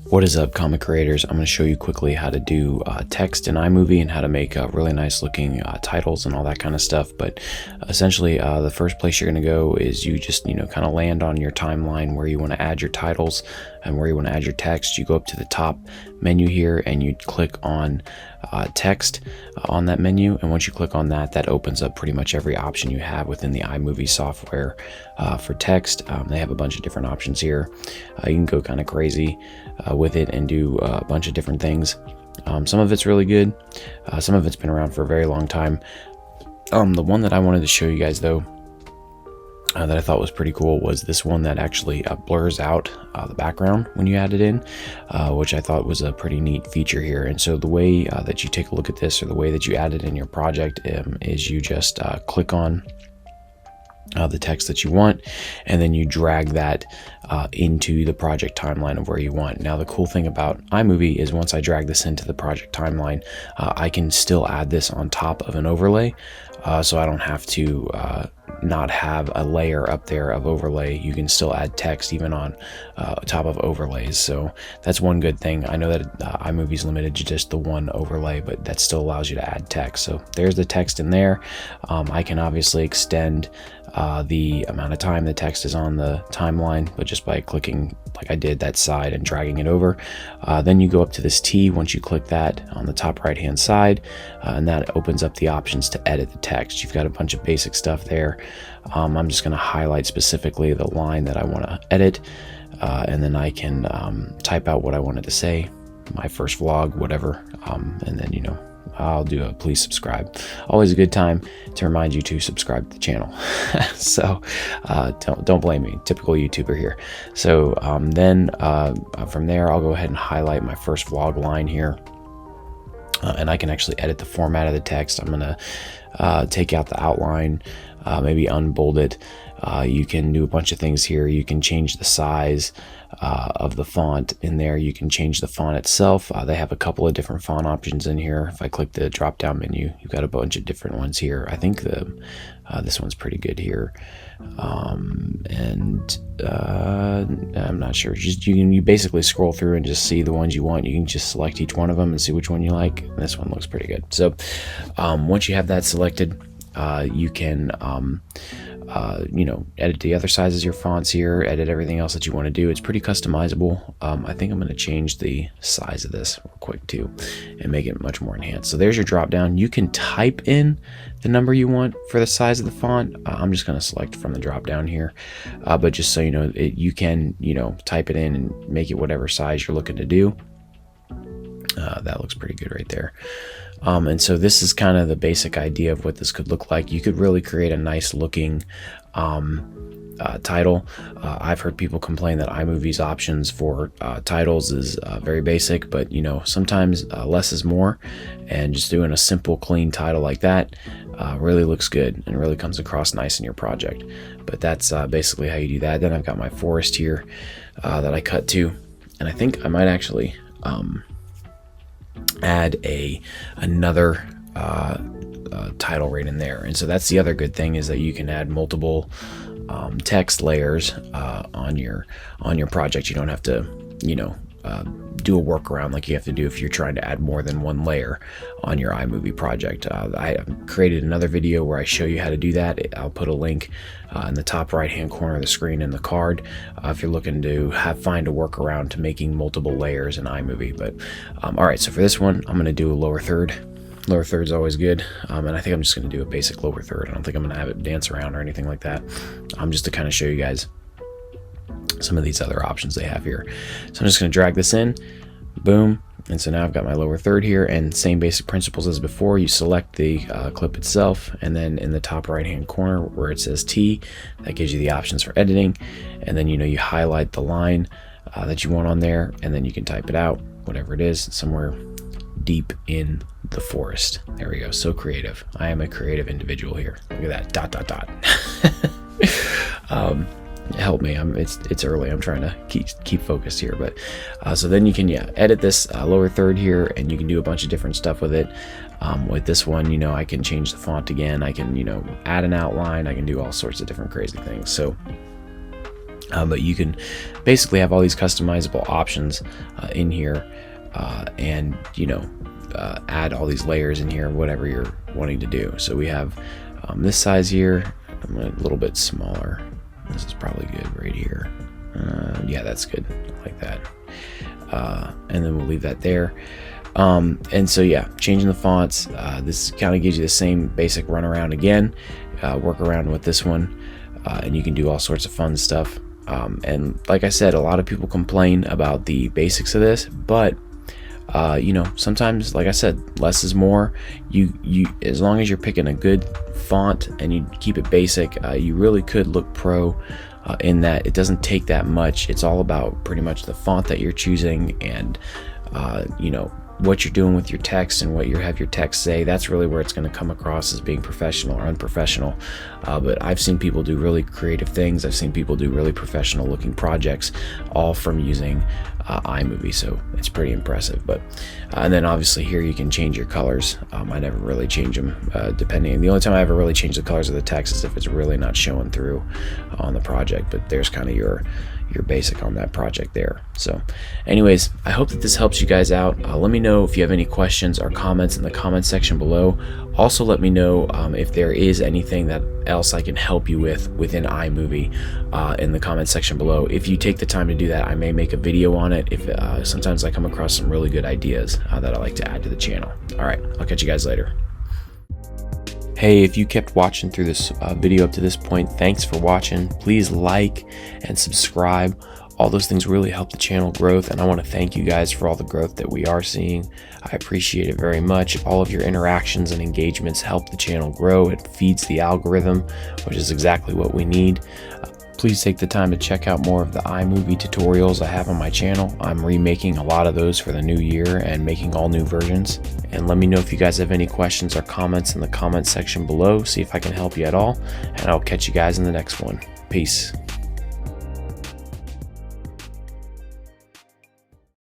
What is up, comic creators? I'm going to show you quickly how to do text in iMovie and how to make really nice looking titles and all that kind of stuff. But essentially, the first place you're going to go is you just, kind of land on your timeline where you want to add your titles and where you want to add your text. You go up to the top menu here and you click on text on that menu. And once you click on that, that opens up pretty much every option you have within the iMovie software for text. They have a bunch of different options here. You can go kind of crazy with it and do a bunch of different things. Some of it's really good. Some of it's been around for a very long time. The one that I wanted to show you guys though, that I thought was pretty cool was this one that actually blurs out the background when you add it in, which I thought was a pretty neat feature here. And so the way that you take a look at this, or the way that you add it in your project, is you just click on the text that you want, and then you drag that into the project timeline of where you want. Now the cool thing about iMovie is once I drag this into the project timeline, I can still add this on top of an overlay, so I don't have to not have a layer up there of overlay. You can still add text even on top of overlays, so that's one good thing. I know that iMovie is limited to just the one overlay, but that still allows you to add text. So there's the text in there. I can obviously extend the amount of time the text is on the timeline, but just by clicking like I did that side and dragging it over. Then you go up to this T. Once you click that on the top right hand side, and that opens up the options to edit the text. You've got a bunch of basic stuff there. I'm just going to highlight specifically the line that I want to edit, and then I can type out what I wanted to say, my first vlog, whatever, and then I'll do a please subscribe. Always a good time to remind you to subscribe to the channel. So don't blame me, typical YouTuber here. So then from there, I'll go ahead and highlight my first vlog line here. And I can actually edit the format of the text. I'm gonna take out the outline, maybe unbold it. You can do a bunch of things here. You can change the size of the font in there. You can change the font itself. They have a couple of different font options in here. If I click the drop down menu, you've got a bunch of different ones here. I think this one's pretty good here. And I'm not sure. You basically scroll through and just see the ones you want. You can just select each one of them and see which one you like. And this one looks pretty good. So once you have that selected, you can edit the other sizes of your fonts here, edit everything else that you want to do. It's pretty customizable. I think I'm going to change the size of this real quick too and make it much more enhanced. So there's your drop down. You can type in the number you want for the size of the font. I'm just going to select from the drop down here, but just so you know, you can type it in and make it whatever size you're looking to do. That looks pretty good right there. And so this is kind of the basic idea of what this could look like. You could really create a nice looking title. I've heard people complain that iMovie's options for titles is very basic, but sometimes less is more, and just doing a simple clean title like that really looks good and really comes across nice in your project. But that's basically how you do that. Then I've got my forest here that I cut to, and I think I might actually add another title right in there. And so that's the other good thing, is that you can add multiple text layers on your project. You don't have to do a workaround like you have to do if you're trying to add more than one layer on your iMovie project. I created another video where I show you how to do that. I'll put a link in the top right hand corner of the screen in the card if you're looking to find a workaround to making multiple layers in iMovie. But all right, so for this one, I'm going to do a lower third. Lower third's always good, and I think I'm just going to do a basic lower third. I don't think I'm going to have it dance around or anything like that. Just to kind of show you guys some of these other options they have here. So I'm just going to drag this in, boom, and so now I've got my lower third here, and same basic principles as before. You select the clip itself, and then in the top right hand corner where it says T, that gives you the options for editing, and then you highlight the line that you want on there, and then you can type it out, whatever it is, somewhere deep in the forest. There we go. So creative. I am a creative individual here. Look at that ... Help me, it's early. I'm trying to keep focused here. But so then you can edit this lower third here, and you can do a bunch of different stuff with it. With this one, I can change the font again. I can add an outline. I can do all sorts of different crazy things. So But you can basically have all these customizable options in here, and add all these layers in here, whatever you're wanting to do. So we have this size here. I'm a little bit smaller. This is probably good right here. Yeah, that's good. I like that. And then we'll leave that there. And so yeah, changing the fonts. This kind of gives you the same basic run around again. Work around with this one, and you can do all sorts of fun stuff. And like I said, a lot of people complain about the basics of this, but sometimes, like I said, less is more. You as long as you're picking a good font and you keep it basic, you really could look pro, in that it doesn't take that much. It's all about pretty much the font that you're choosing, and what you're doing with your text and what you have your text say. That's really where it's going to come across as being professional or unprofessional. But I've seen people do really creative things. I've seen people do really professional looking projects, all from using iMovie, so it's pretty impressive. But and then obviously here you can change your colors. I never really change them, depending. The only time I ever really change the colors of the text is if it's really not showing through on the project. But there's kind of your basic on that project there. So anyways, I hope that this helps you guys out. Let me know if you have any questions or comments in the comment section below. Also let me know if there is anything that else I can help you with within iMovie in the comment section below. If you take the time to do that, I may make a video on it. If sometimes I come across some really good ideas that I like to add to the channel. All right, I'll catch you guys later. Hey, if you kept watching through this video up to this point, thanks for watching. Please like and subscribe. All those things really help the channel growth, and I want to thank you guys for all the growth that we are seeing. I appreciate it very much. All of your interactions and engagements help the channel grow. It feeds the algorithm, which is exactly what we need. Please take the time to check out more of the iMovie tutorials I have on my channel. I'm remaking a lot of those for the new year and making all new versions. And let me know if you guys have any questions or comments in the comment section below. See if I can help you at all. And I'll catch you guys in the next one. Peace.